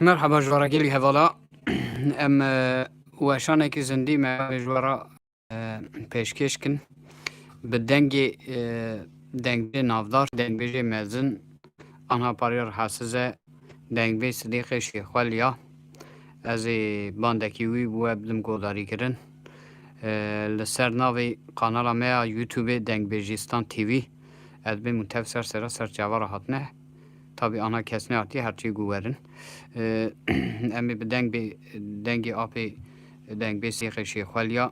مرحبا جوارا گیلی هوالا ام وشانه که زندی ما جوارا پیشکش کن به دنگ نافدار دنگ بیجی مزن آنها پاریر حساسه دنگ بی صدیق شیخوالیا از باندکی وی بو بدم گوداری کرن لسر ناوی قنال ما یوتیوب دنگ بیجیستان تیوی از بی منتفسر سر جوار هاتنه tabi ana kesne arti herçi guverin. Emi bi dengi api deng bi sîxê şêxweliya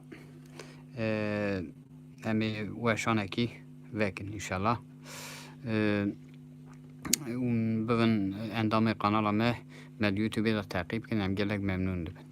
emi weşanekî vekin inşallah. Bivin endamê kanala me med YouTube'ê de teqîb kin em gelek memnûn dibin.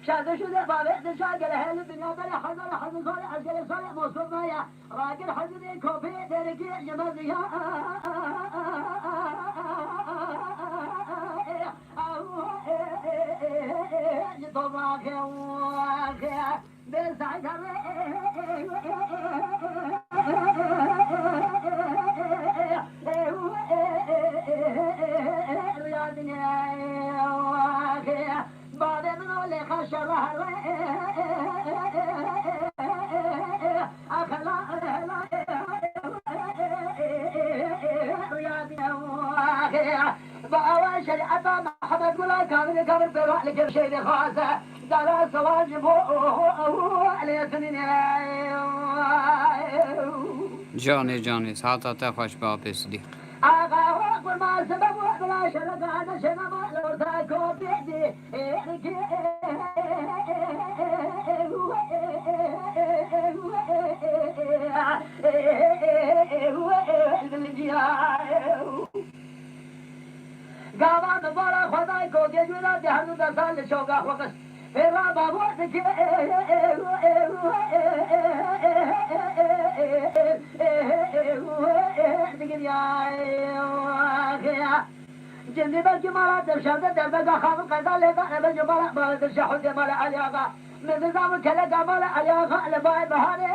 شاده شده بابه شاگل هل دنیا بله حضر حضر صالح عسکر صالح موصوف نایا راکر حضر کوپی درکی جمازیا طباخ واقع بسعر بعد من اللي خشرها أخلا بأول شريعة محمد ولا كامل بروح لك شيء خاصة دار سواجب جانی ساعتا تخوش با صدیق آقا أكبر ما سبب ولا شرق هذا شنب لو تاكو بيدي قامان بارا خدای کو کے جولا دهنو دسال شوقا وقت فیرا بابو تک جندي بلكي مالا درشاد دربقا خاف قيدا لقا نبج مالا درشاحو مالا علياقا من نظام كلقا مالا علياقا لباي بهاري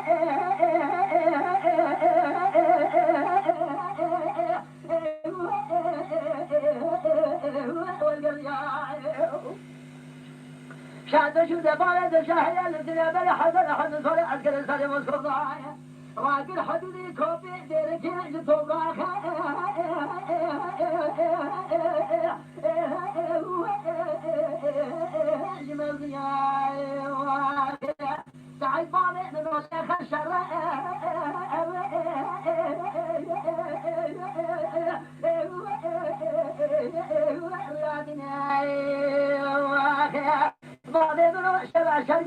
شاد شو دبالة درشاحيا لدنيا بلي حضر حضر صالي عسكر صالي مصر ضايا راقل حدودي كوبي ديركي جتوباخا سعيد بابي من وشيخ الشر بابي من وشيخ الشر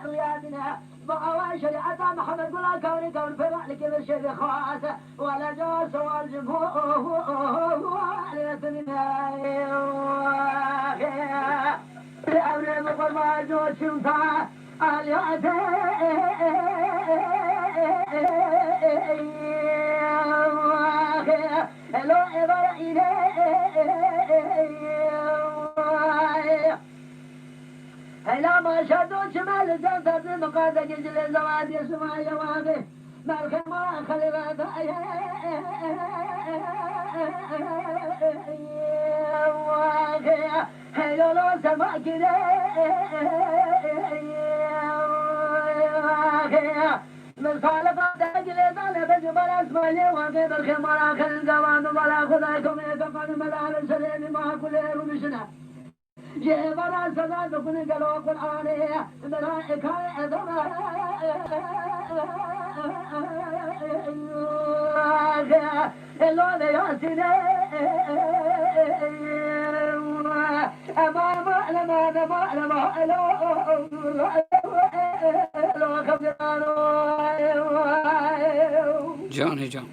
رياضنا بقوا شريعة محمد ولا كوني كون فرع لك الشيخ خاص ولا جاس والجمهور لأمر مقر ما جوش شمتا اليوتي لو إبراهيم هلا ما شدوا شمال جنت مقادة جل زواد يسمع يواقف مالك ما خلقت هلا لو سمع كده مثال قد جل ظل بجبل اسمع يواقف الخمار آخر الجوان ولا خداكم يتقن مدار السلام ما كل رمشنا جبنا سزا دكون جلو قرآن ملائكة أدمى اللون ياسين أمام جاني جان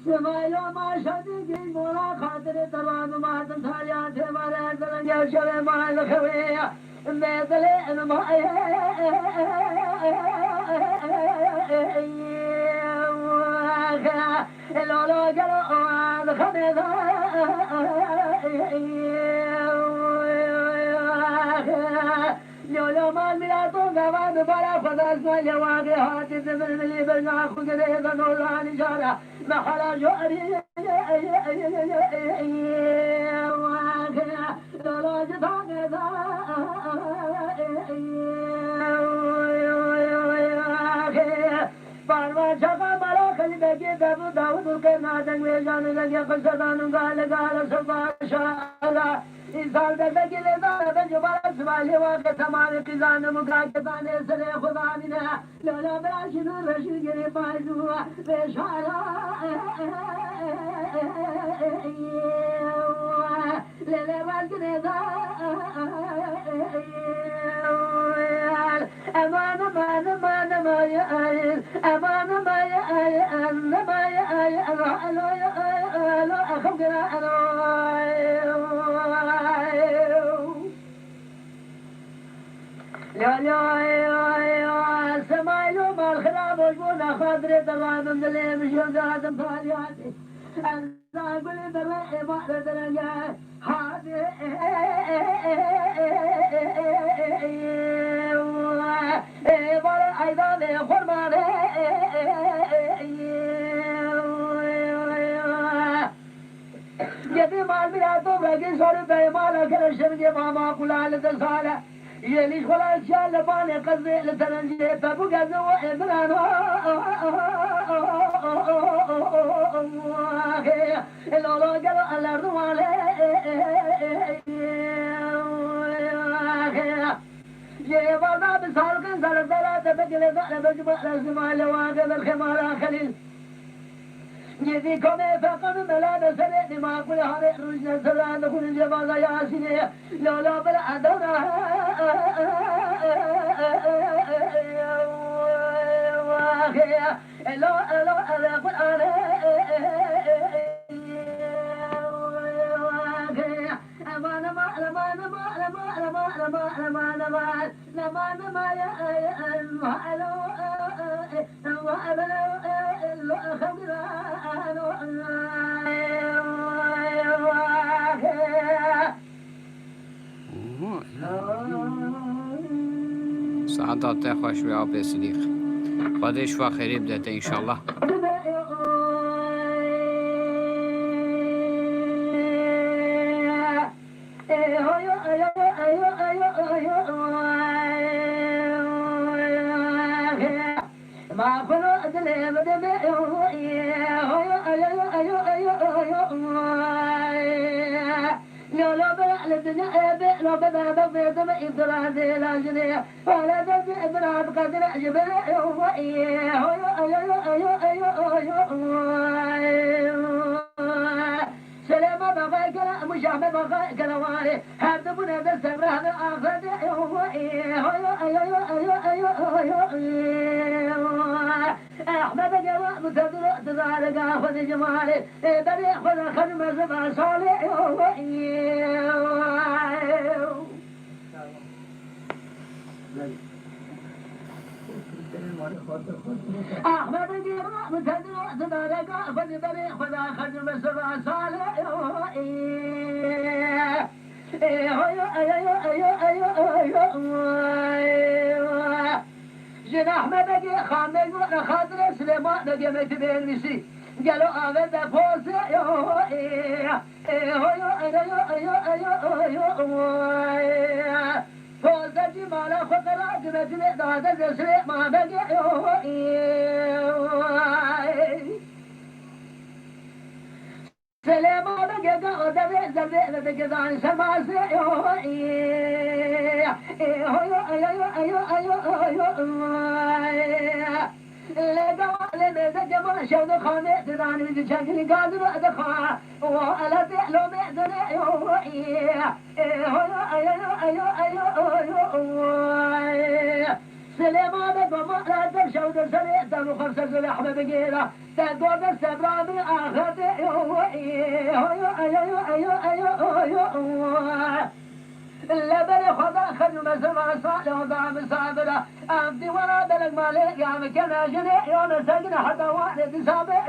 سمايو ما شديد مولا خاطر تروان ما تنساليا تمارا تلنجا شوي ما الخوية مثل ما لولو قالوا الخميزة لولو ما الميلاتو قوان بلا فضاس ما يواقي هاتي زمن اللي برنا خقريضا نولاني جارة محلا جواري لولو جتاني ذا بارما شاقا مالا خلبه کی دبو داود کے نادنگ میں جانے لگے قصدانوں گال گال سبا شاءاللہ انسان بیٹا کی لیتا ہے جو بارا سوالی واقع تمام قزان مقاقتانے سرے خدا دینا لولا براشد رشد گری پائدو بیشارا لیلے واقعنے دا امان امان امان امان امان امان امان سمايلو بالخراب وجبونا خاطري طلعنا من اللي مشون زادم فالياتي أنا أقول برأي ما لدرجة هذه برأي ذا خرماني جدي مال بلا تو رجي صار بيمالا كرشم جي ماما كلال تسالة يلي خلاص شال باني قزي لتنجي تبو قزو إبرانو لولو قالوا الأرض مالي يبغى بسالك سالك لا تبجل ذا بجبل الزمان واقف الخمار خليل يدي كم فقن ملا بسرة ما كل هذا رجل سلام كل جبال ياسين لولا بلا أدنى لو القرآن أمان ما أمان ما أمان ما أمان أمان أمان ما يا ألو وأبلو سعادات خوش و آب صدیق خودش و خیری بدهده انشالله ما خلو أدلي بدمي لو بلا الدنيا لو بلا بفيت ما يبدل زي لاجني ولا تبي بلا بقدر أجبل سلام بغاء كلا مشاهد بغاء كلواني هذا بنا دستمر هذا آخر أحمد جواب متدر تزارق أخذ جمالي بدي أخذ خدمة زبا صالح أحمد جواب متدر تزارق أخذ بدي أخذ خدمة زبا صالح جناح ما بقي خامل ولا خاطر سليمان بقي متبين مشي قالوا هذا فوز فوز جمال خطرات مثل هذا سليمان بقي سليمان بقي قاعد زبيب بقي سماسي جمال شون خانه تداني بشكل قادر ادخا وعلى فعله مقدر سليمان بما لا تشود سريع تبو خمسة زلحمة بقيرة تدود السبرامي آخر اللبن خدا خدم سما صالح ضعم صابرة أمتي ورا بلق مالك يا مكنا جني يوم سجن حتى واحد سابع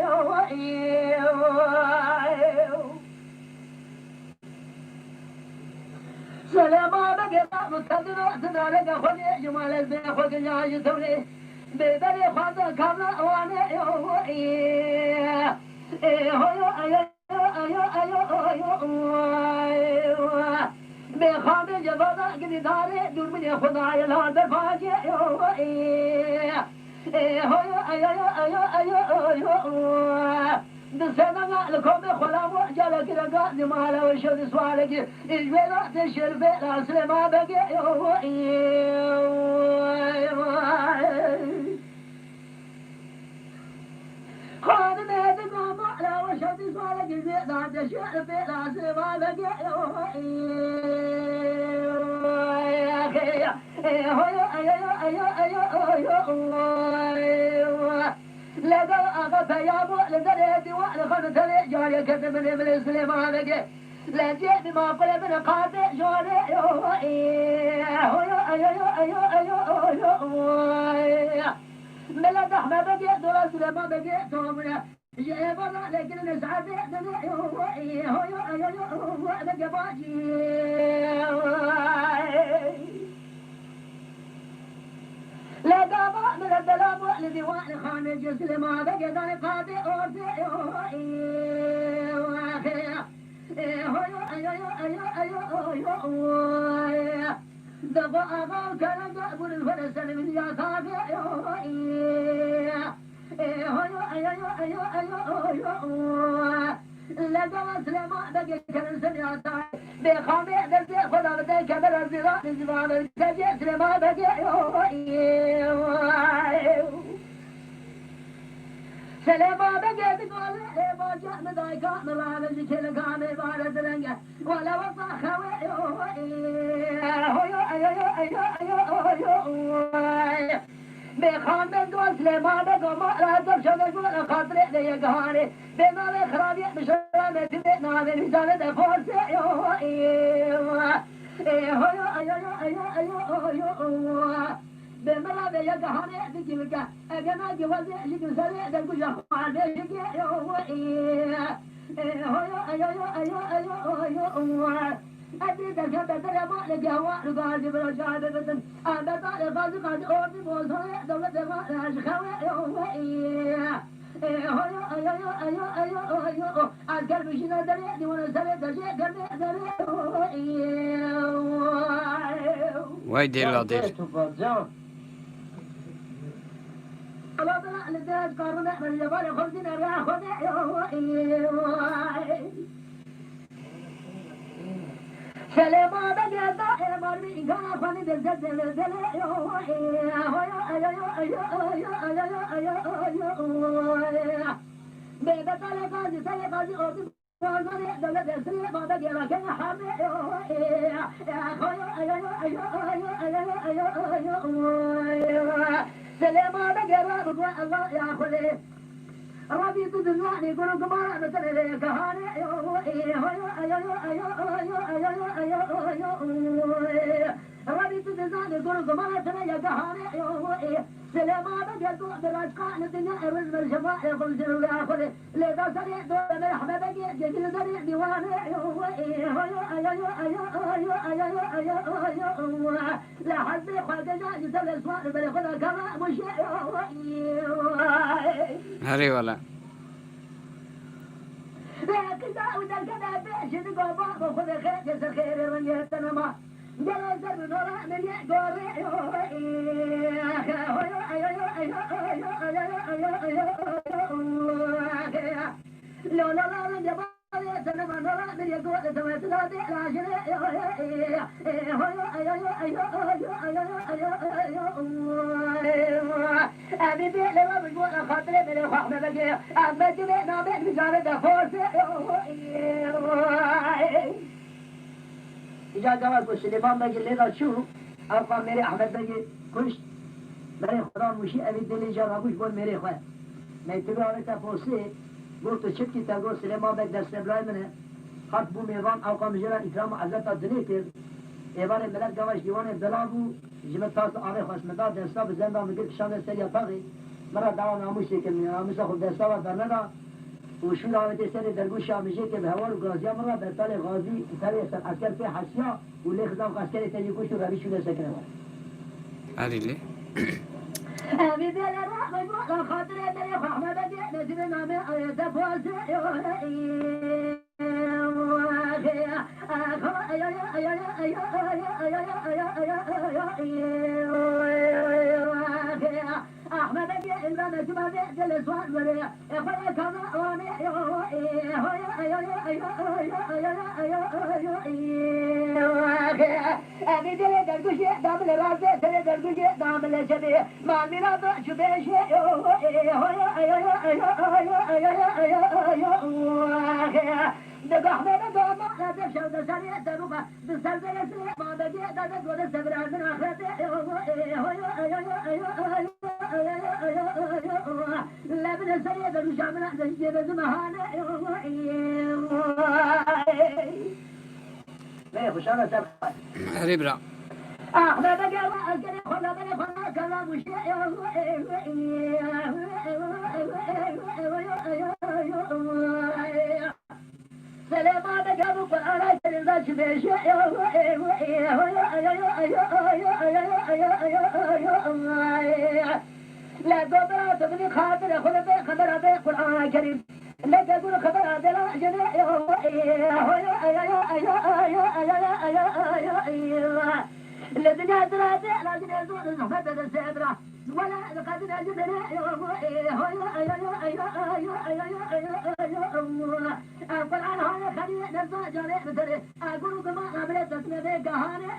سلام بقى متدنا تنالك خلي جمال البيت خلي جاي تولي ببري خدا كامل وانا بخامل جبادة قد داري دور من خداي لا دفاجي دسنا لكم خلام جالك رجع جمال وشود سوالك إجبنا تشرب الأصل ما بقي خان مهد قام على وشود سوالك إجبنا تشرب الأصل ما بقي لقى أغفى يا أبو لدريتي وأنا تلي جاري كتب من إبليس سليمان لقي لجيت ما قل من قاطع جاري ملا دحمة بقي دول سليمان بقي تومنا جيبنا لكن نسعد بقي باجي لا دابا من الدلاب والذي وانا خانة جسل ما بقى داني قاضي أوتي دفع أغام كان قابل الفلسل من ياتاك لقوا سليمان بقي كان سنياتاك بخامي درسي خدا بدي كبر الزراء الزبان الكجي سليمان بقي سليمان بقي تقول ما جاء مضايقا مرابل كل كامي بارد لنجا ولا وصا خوي بخامي دول سليمان بقي ما لا تبشر يقول خاطري لي قهاري بما الخرابي بشرامي تبينا من رجال دفوس بمرا بيا كهاني تجيبك أجمع جوازي يجي سريع تقول يا خوان بيجي أدري تركب ترى ما لجوا رجال برجال بدن أنا طالع غازي قاد أورد بوزها دولة ما أشخوي أذكر بشنا دري دي وانا سري دري واي دير لا دير الله بلا لدرج قارنا من جبال خلدنا راح سلام بقى داخل مرمي كان فني دزدل بيبقى تلقى سليمان قرب الله يا خلي ربي تدلعني يقولوا قمر مثل كهاني ربي تدلعني يقولوا قمر مثل كهاني سليمان قدو بالاشقاء الدنيا الرزم الشفاء يقول جل يا خلي لذا سريع دول مرحبا بقي جيل سريع ديواني لا حد يخاف جاء يسوي الاسواق بلغنا كما مش هري ولا كذا وذا كذا بيش تقوى خذ خير جسر خير رنيت ما جلس بنورا من يقوري لا لا لا لا جبال سنما نورا من يقوري سمعت لا دي أبي بيع لما بجوع خاطري من الخحمة بقي أما جميع نابع بجانب فورسي إجا جواب کو سلیمان بگی لیدا شو ارقا میرے احمد بگی کش برای خدا موشی اوی دلی جا رابوش بول میرے خواه میں تبی آنکا پوسی گو تو چپ کی تا گو سلیمان بگ دست بلای منه خط بو میوان اوقا مجران اکرام عزتا دلی کرد ایوان ملت گواش دیوان بلا بو جمت تاس آنه خواست مدار دستا بزنده مگر کشان سریا باقی مرا دعا ناموشی که ناموشا خود دستا و برندا وشون آمده سر درگوش آمیشه که به هوار و گازیا مرا به طال غازی تری سر عسکر پی حسیا و لی خدام عسکر تری گوش و روی شده سکنه هري لي أبي بلا راح بقول خاطري بلا خحمة بدي نجيب نامي أيد فوز أحمد بن إمران جمع بيت الأسوان ولي إخوة كما واني أبي دل درجوشي دام الرازة سر درجوشي دام الشبي ما ميراد شبيشي دقحنا دقما لا تشهد سريع دروبة بسلسلة سريع ما بدي دادت ولا سبرا من آخرته لا من سريع دروشة من أجل زمهانة لا خشانة سبحان هري برا أحنا بقى أجل خلا بلا خلا كلام وشيء سليمان قالوا قرآن سليمان شبيش لا قبرة تبني خاطر خذ بي خبر بي قرآن كريم لا تقول خبر هذا لا جناح الذين دراسة لازم يزور الزهد السيدرة ولا لقد نجدنا القرآن هذا خليه نرجع جاري مثله أقول كما قبل تسمية كهانة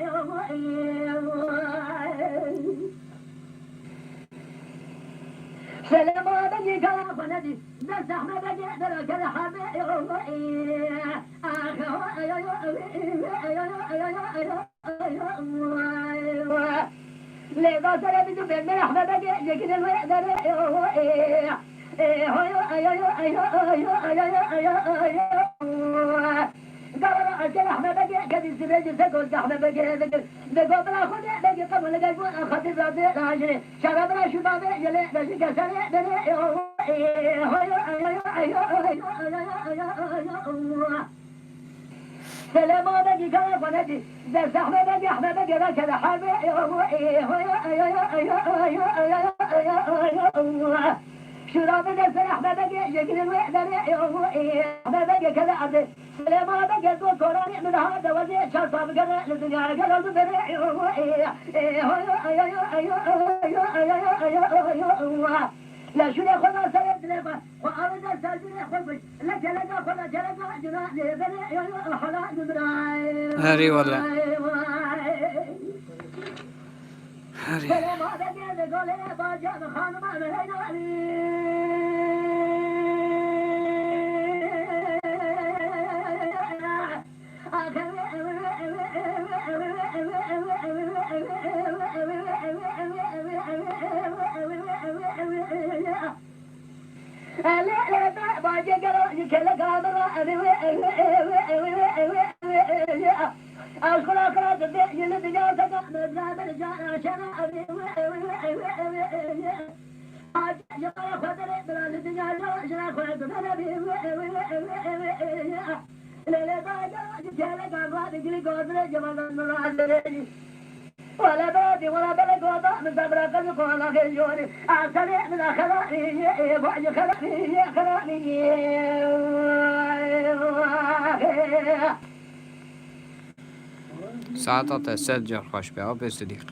سلام بني كلا فندي بس أحمد بني درا كلا حبي لذا سلام بدو بين أحمد بني لكن الوقت قالوا أجل أحمد بقى كذي الزبيج سكوت أحمد بقى ذكر بلا خد بقى قبل لقى أخذ الرابع العشرة شربنا شباب يلي بشكل سريع بني سلام بقى كذا فنادي بس أحمد بقى ركض حرب شراب نسر أحمد بقى يجري الوحدة أحمد بقى كذا عدل سلام بقى دو كوراني من هذا وزي شرطة بقى للدنيا قلب بريء لا شو خذ سيد لما وأرد سيد خذ لك لك خذ جلك جناح بريء حلا جبراء هري ولا هري سلام بقى يقول باجا خانم علينا ولا بادي ولا بلد وضع من دبر قلب ولا خيوني أعتني من خلاني بعد خلاني ساعات تسجل خوش به آب صدیق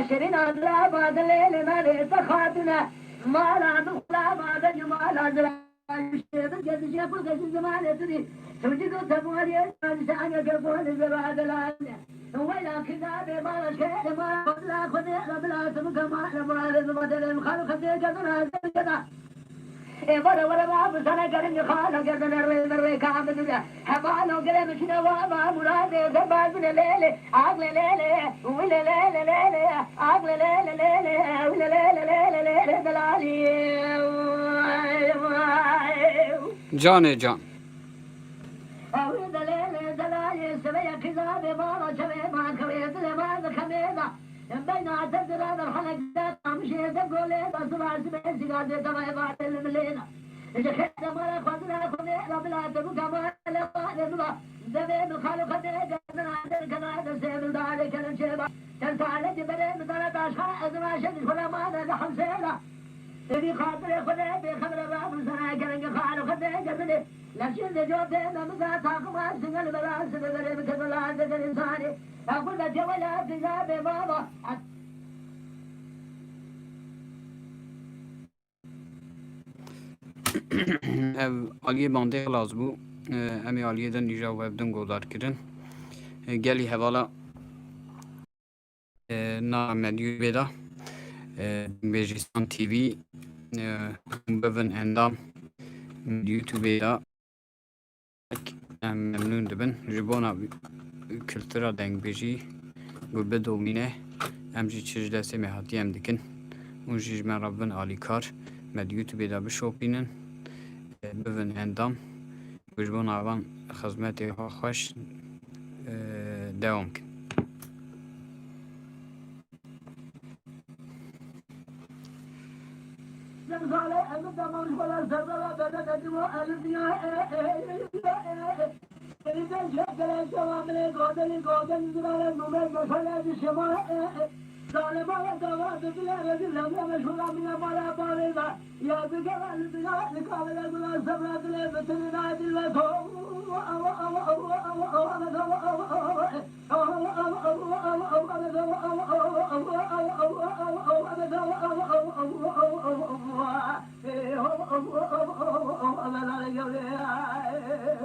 عشرين أضرب بعد الليل ما ليس خاطنا ما لا دخل بعد جمال أزرع الشيب الجد شيب الجد زمان تدي توجد تبوري إنسان يكفون زباد العالم ولا كذاب ما شيء ما لا خذ بلا سمك ما رزق الخلق كذا كذا ورا ورا باب سنة كريم خالق كذا نروي كعب الدنيا حبالو كذا مشينا وما مراد زباد الليل عقل ليل ولا ليل ليل عقل ليل ليل ولا ليل ليل ليل دلالي جان جان دلالي دلالي سبيا كذاب بابا شبيه ما كويت لما خميدا بين اعتذر هذا الحلق ذات مشي تقول لي بس ما سمعت قاعد تبع بعد الليله اذا كنت ما خذنا خذنا بلا تبقى ما لا ما زبيب الخالق خذنا كذا هذا سيد الدار كان شيبه كنت على جبل من ثلاث اشهر ما شد ولا ما انا حمسيله اللي خاطر خذنا بخبر باب سنه كان خالق خذنا جبل لا شد جوته ما مساتا ما سنل بلا سبب بتبلا الانسان أقول لك ولا تجاب بابا آلیه بانده خلاص بو امی آلیه دن نیجا و ابدن گودار کرن گلی حوالا نا مدیو بیدا بیجیستان تیوی ببن اندام مدیو تو بیدا ممنون دبن جبونا کلترا دنگ بیجی گو بدومینه امجی چیز دسته مهاتی هم دکن اون جیج من ربن آلی کار مدیو تو بیدا بشوپینن ببن اندام گوشبون آوان خدمتی خوش دوام کن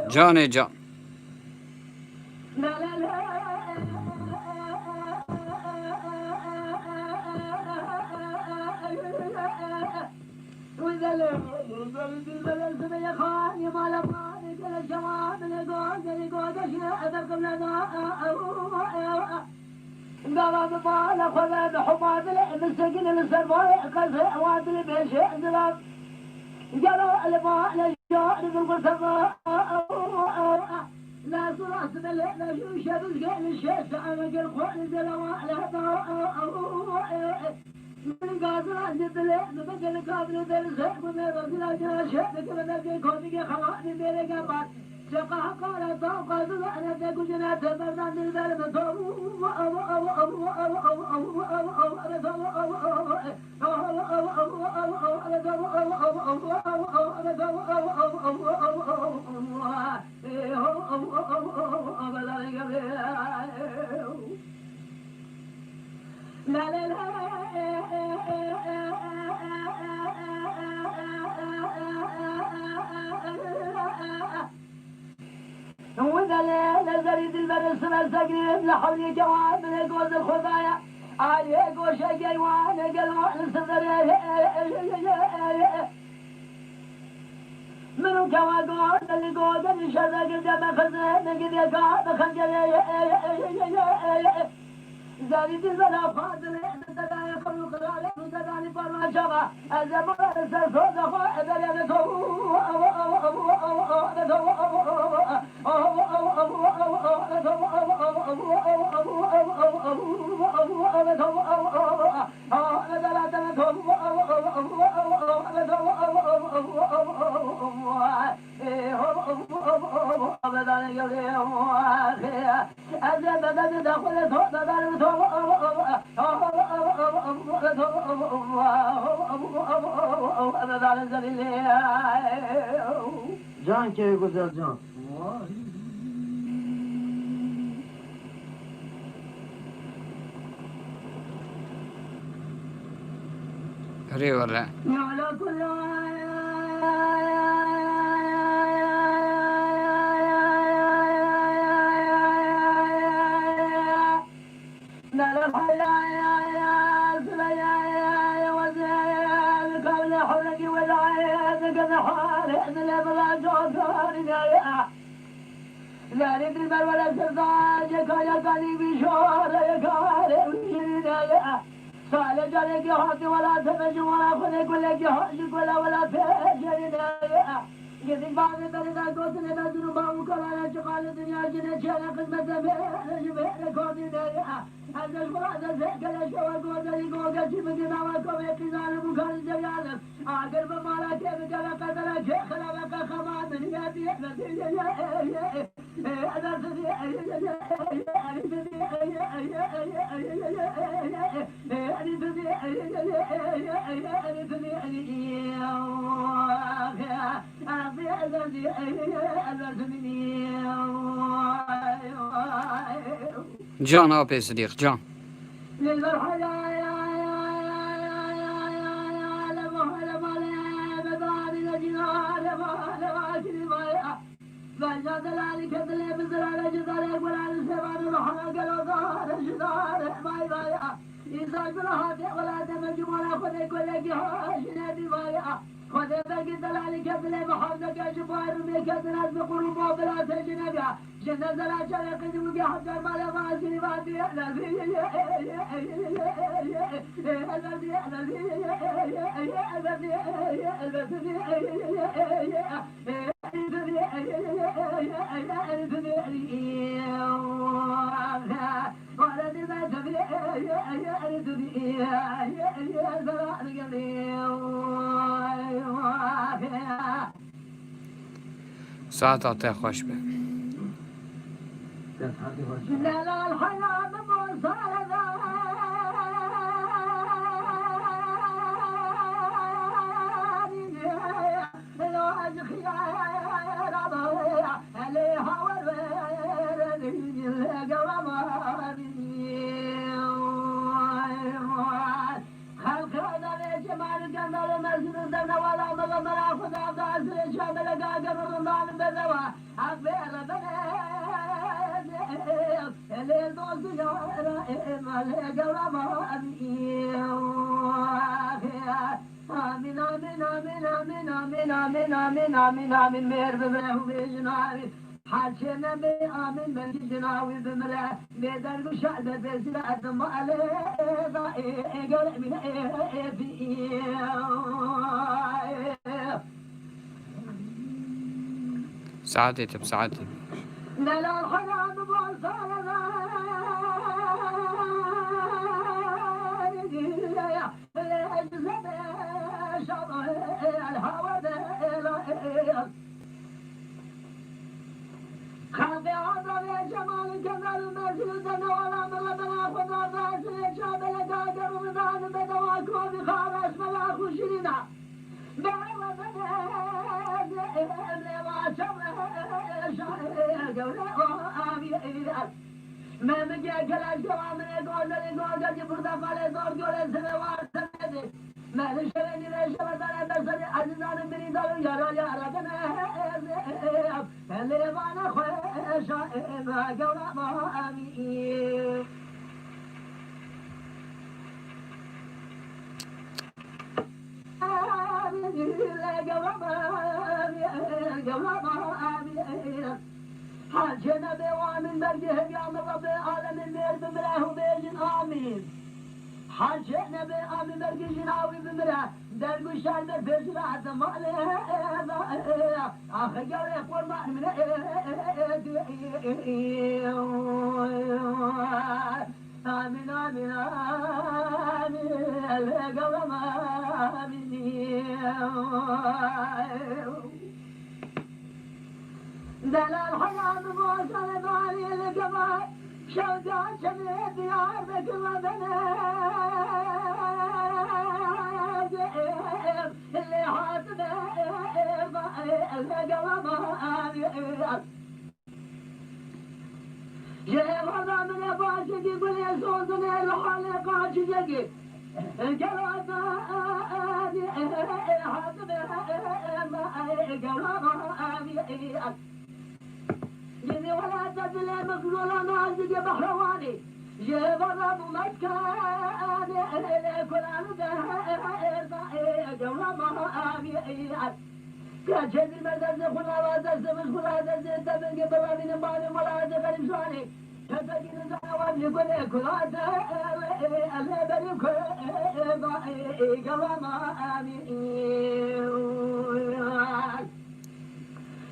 جان جان قال ما خذ بحماد المسكين السرماي قصي وادري بشيء ظلام قالوا الماء للجار بالقصة لا صراس بلا لا شبز قال الشيء سأمك الخوان دلوا من قادر عند بلا نبدل قادر درسه من رجل جاشه كما نبي كونك خلاني بلا قبل شقا قال قادر أنا تقول جنات بردان البلد لا لا لا وذا لزريد البرس والسقريب لحولي جواب لقوز الخفايا عليك وشقي وانا قلوان الصدر منو كواقون اللي قود اللي شذاق الدم خزين قد يقاب خنجل زاريد البلا فاضل تدا يقول قرالة تدا نفرما شبا الزمر السرسو دفا ادريانتو جان که گذر جان هري ولا لا ندري بل ولا سرطان يا قاني بشور يا قاني صالح جالك يا حاطي ولا تفج ولا خلق ولا جهاز ولا فجر يدك بعد ذلك قلت لنا ذنوبا وكلا شغال الدنيا جنة شانا قسمة بينا جبهنا كوني دايا هذا الفراد الزهق الاشياء قلت لي قلت لي مدينة وكوي قزان مكان جيانا آخر بمالا كيف جلا قدر كيف خلابك خمان من يدي أنا سدي جان أبي صديق جان فجد ذلك اللي بزرع جدار ولا السبان وحنا قالوا ظهر جدار ما يضايع إنسان بلا ولا دمج ولا خذ كل جهاز نادي ضايع خذ باقي ذلك اللي بحوزك جبار بك الناس بقلوب وبلا تجنبها جنة زلا شرق وقع حتى ما لغا سنبات ساعة خوش به لا لا الحياة مصالة الواج خيار ضويع عليها والورد خلق هذا جمال الجمال مسجد ولا مغمر خذ عبد شامل قاقر رمضان بذوى عبير الليل دوز جوارا اللي قرب آمین آمین آمین آمین آمین آمین آمین آمین آمین مهر ببره و بیجناوی هرچه نبی آمین بلکی جناوی بمره بیدر گوشت بزیر ادم علیه اگر من افی سعادتي بسعادتي. لا الحرام بوصال خلق عظم يا جمال جمال المسجد ولا مرضنا خدا فاسل شاب لقادر ومضان بدواكم بخارج ملاك وشرنا ما مجا كلاش دوام يقول لي يقول لي بردا فالي دور جولة سنوات سنة ما نشرني ليش بدنا بس عزيزان مني دور يا رجنا اللي وانا خوش ما جولا ما أمي حاجنا بوامن برجه يا رب العالمين مير بمراه وبيجن آمين حاجنا بآمن برجه جناوي بمراه درب الشعر بفجر عدم عليه آخر جوري قربان من آمين آمين آمين القوم آمين دلال حرام بوصل بالي القمر شوقا شمل ديار بكل بنات اللي حاطب القوم آمين يا مرة من أباشك يقول يا صوتنا الحلقة عشيقي القلب حاطب القلب جني ولا تدل مقلولا نازق بحرواني جيب الرب مكة القرآن جواب كأجل المدرسة خلا وادرس من خلا درس تبين قبل من بعد ولا تقرب سواني تبين زوال يقول كلا اللي بريك جواب آمين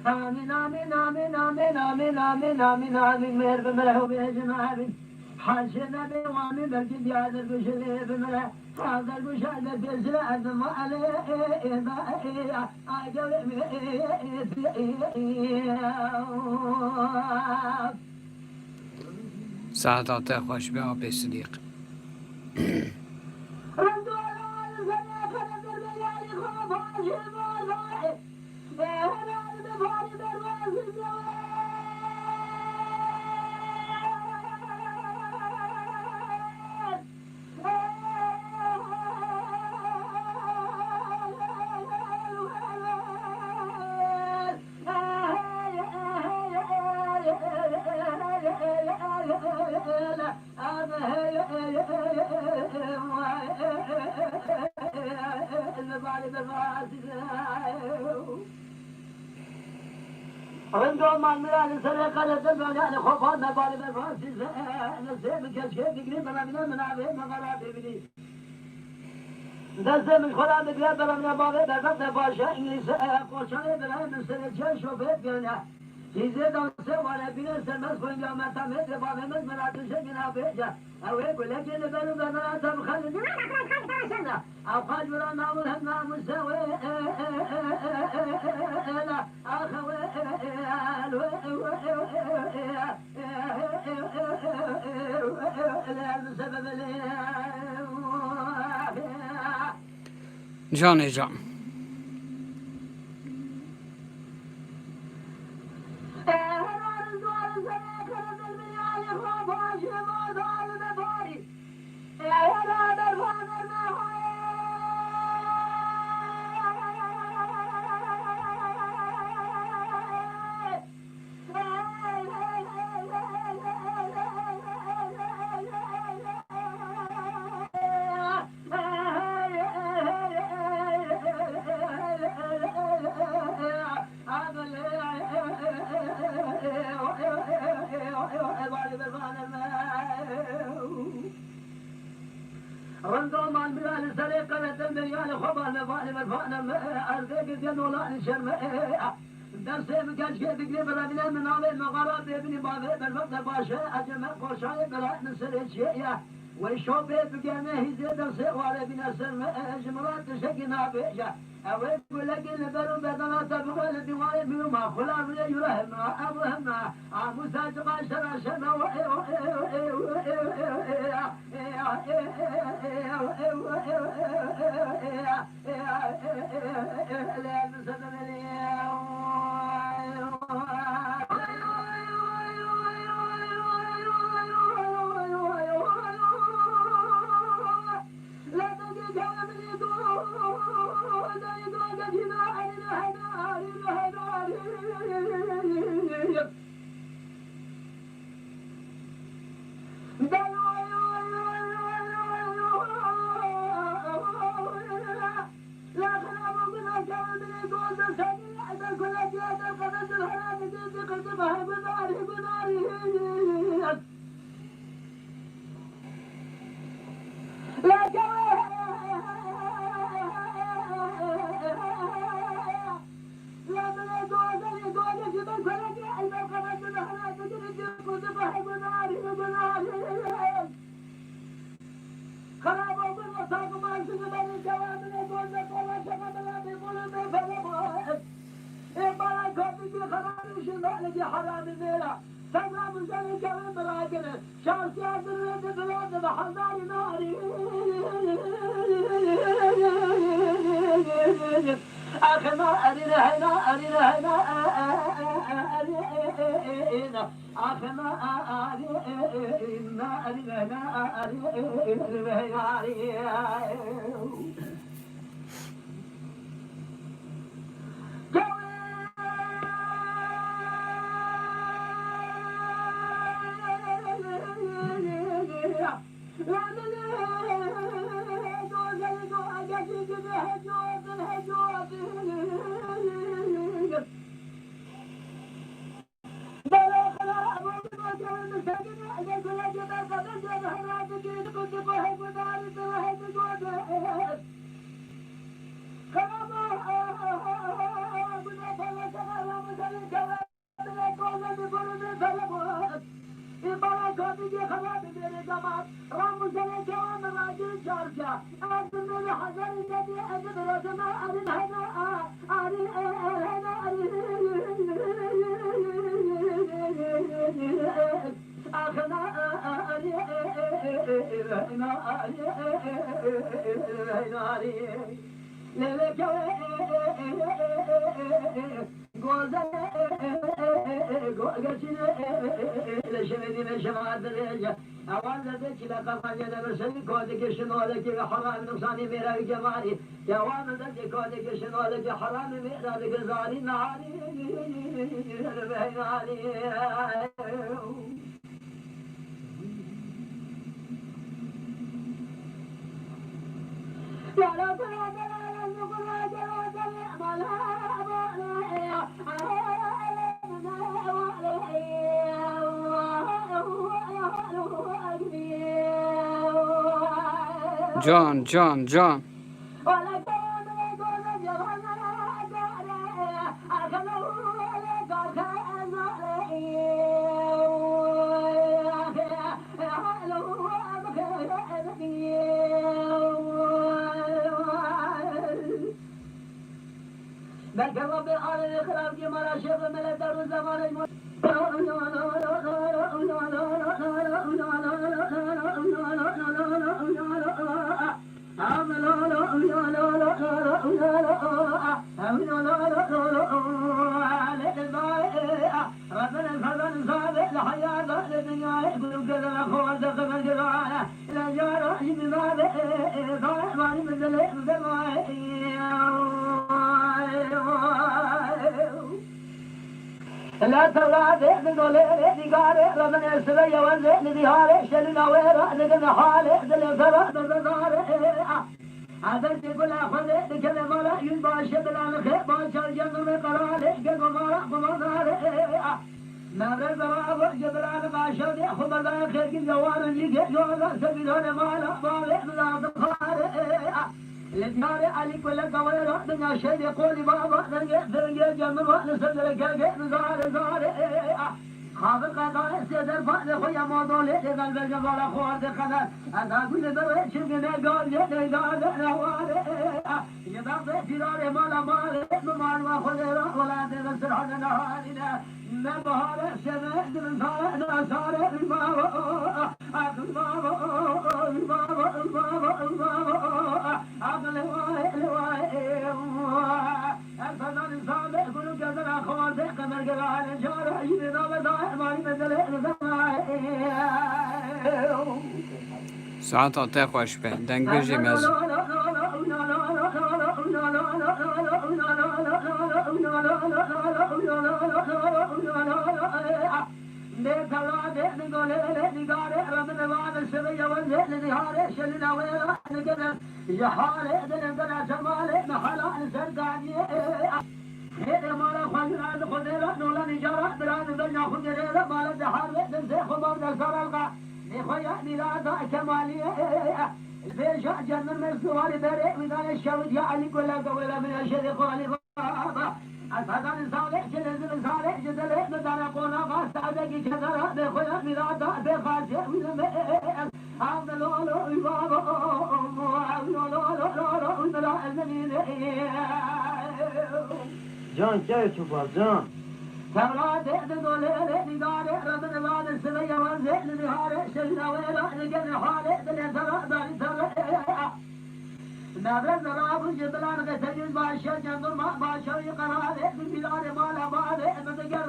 آمين آمين آمين آمين آمين آمين آمين مهر بمره وبيجن آمين حاجنا بوامن برجي بيادر بشلي بمره هذا المشاهد بيزرع عدم عليه أجل سعادتي خوش بها بصديق. عندهم المال سرقة للدنيا يعني خوفان نبالي بالفاسد نسيب كشكي بقريب من منابه مغرابي بني دسته من خدا بقريب من بابه بقت باشا إنجليس قوشاني بلاه من سرقة شوفيت بيانا چیزی دانسته ولی بینه سرمز کنی یا مطمئن رفاقه من مراتشه جنابه جا اوه گله که لبنو بنا تب خلی نمیدن او قد برا نامون هم نامستوی اخوه السبب جاني جان رندو مال بلال سريقة لتنبيان خبر نفاني مفانا أرزيك دينولا نشرم درسي مكانش كيف تقريب ربنا من عمي المغارات ابني بابي بالفضل باشا أجمع قرشاي بلا نسر شيئا ويشوف بقيمه زيد السوار بنا سلم جمرات شقنا بيجا أوي يقول لك اللي بلو بدنا تبغى الدواء بيوما خلا من يرهما أبوهما موسى جمع شرا شنا لا نسلم اليوم John. بلك رب العالمين خلاف جمال الشيخ من الدار الزمان لا تولاد بدولة ديقارة ربنا يسري وانزل لديهارة شلنا ويرا لقنا حالة دل فرق دزارة عدد كل أخذ لكل مرة ينباش بلا نخيب باشا الجنة من قرارة قلب مرة بمزارة نبرد برابر جبران قاشد يأخذ بردان خير الجوار اللي جوار سبيلون مالا مالك ملاك خارئ الديار عليك ولا قويرة دنيا شيء يقول بابا نرجع جمر ونسدر كاكي نزار زار خافر قضاء سيدر فأنا خويا موضوع لي قلب الجبال أخوار دخنا أنا كل بروي شبنا قال لي قال نوار يبقى فرار مالا مال وخذ ولا تغسر على نهارنا نبهار السماء من صار الماء عقل الفنان الصابع كل جزر أخوان ذيك مرقب على الجارة يبنى بضائع مالي مثل ساعات أعطيك واشبه دنگ بجي مازن في شأجر من مسؤول بريء مثال الشوت يعني كل قولة من الشرق والغابة الفتن صالح جلز صالح جدل مثال قونا فاستعدك كذرة بخيا مرادا بخاشع من المئة عبد الله البابا جان كيف تشوفها جان تورات تقول لي قال ربنا بعد السمية والزين نهار شينا ولا نجن حالي بالترى بالترى نبرد راب جبلان قتل باشا جنر ما باشا يقرأ بالبلاد ما لا بعد متجر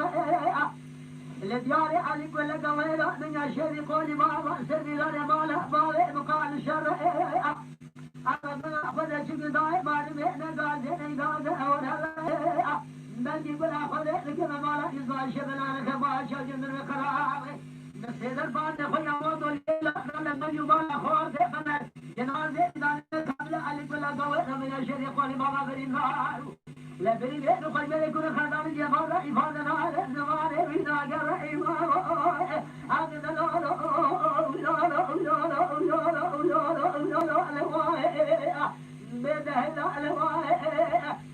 الديار عليك ولا قويلة من الشر قولي ما رأس البلاد ما لا بعد مقال الشر ربنا أخذ شق داي ما نبينا قال زين قال أولا من يقول أخذ لك ما لا يزال شبلان كباشا جنر قرأ نسيد البان خويا موضوع ليلة لما يبان أخوار ذقنا جنازة دان قبل عليك ولا قوة من الشر قولي ما غير النار لا بري بيت قلب يكون خدام جفار إفادة نار الزمان بنا جر إمام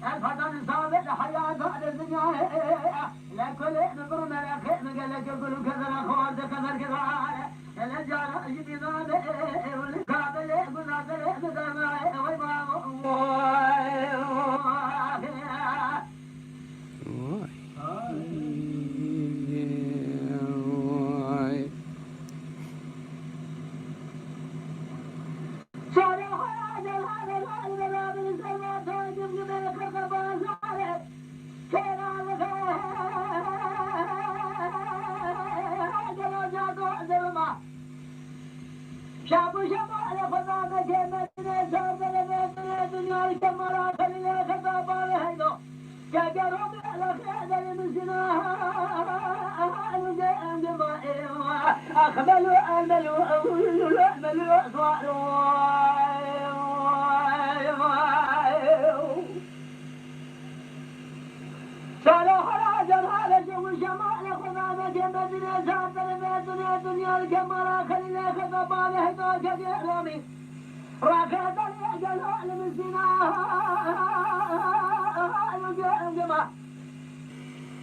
أبد الفتن صابت حياة الدنيا لكل نظر ملك مقلك يقول كذا أخوات كذا كذا الأجار جبنان والكابل قلنا تلك مدرنا ويبام شابو شابو على خدامة جمتنا سابر بيتنا دنيا الكمرة خلينا خطاب على هيدو كاقروا على خيادة المسناها أخبلوا أملوا أملوا صالح العجل على جو شمال خدامة جمتنا سابر بيتنا دنيا الكمرة خلينا خطاب على هيدو كاقروا راكد العجل على المسناها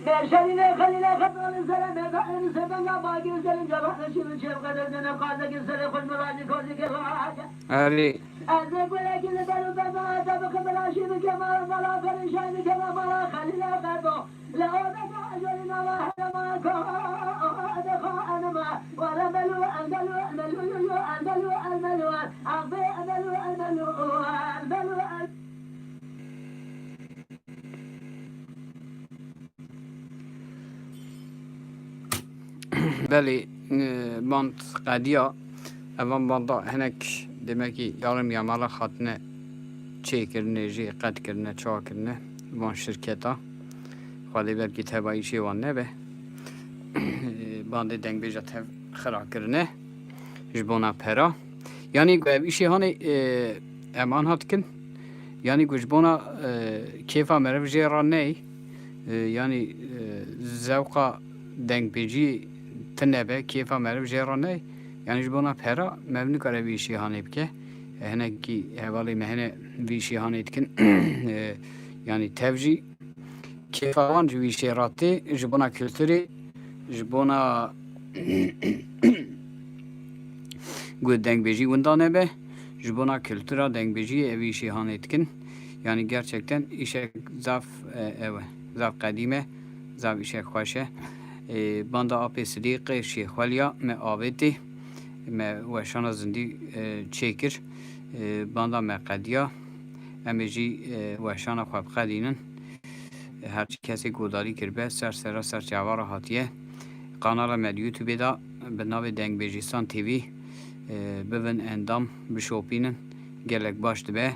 بشرنا خلينا خطر السلام يدعن سبنا باقي السلام جرحنا شنو شيء قدرنا قادك السلام خذ مراجع كوزك الراجع أري أزق ولكن بلو بما تبقى بلاشي بكما بلا فرشان كما بلا خلينا خطو لا أبدا أجلنا ما هذا ما أنا ما ولا بلو أندلو أندلو أخبي أندلو بله باند قدیا اون باندا هنک دمکی یارم یامالا خاتنه چه کرنه جی قد کرنه چا کرنه وان شرکتا خالی برکی تباییشی وان نبه باند دنگ بیجا تب خرا کرنه جبونا پرا یعنی ایشی هانی امان هات کن یعنی جبونا کیفا مرف جیران نی یعنی زوقا دنگ بیجی تنبه کیفا مرو جرانه یعنی جبونا پرا مبنی کاره ویشی هانه بکه هنه کی حوالی مهنه ویشی هانه تکن yani tevji keyfan ji şerati ji bona kültürü ji bona gud dengbêjî winda nebe ji bona kültüra dengbêjî evî şîhan etkin yani gerçekten işek zaf zaf qedîme zaf işek xweş e banda apê sidîqê şêxweliya me avêtê me weşana zindî çêkir banda me qediya em ê jî weşana xwe biqedînin her kesê gudarî kiribe ser çavara hatiye kanala me YouTube'ê da bi navê Dengbêjîstan TV bivin endam bişopînin gelek baş dibe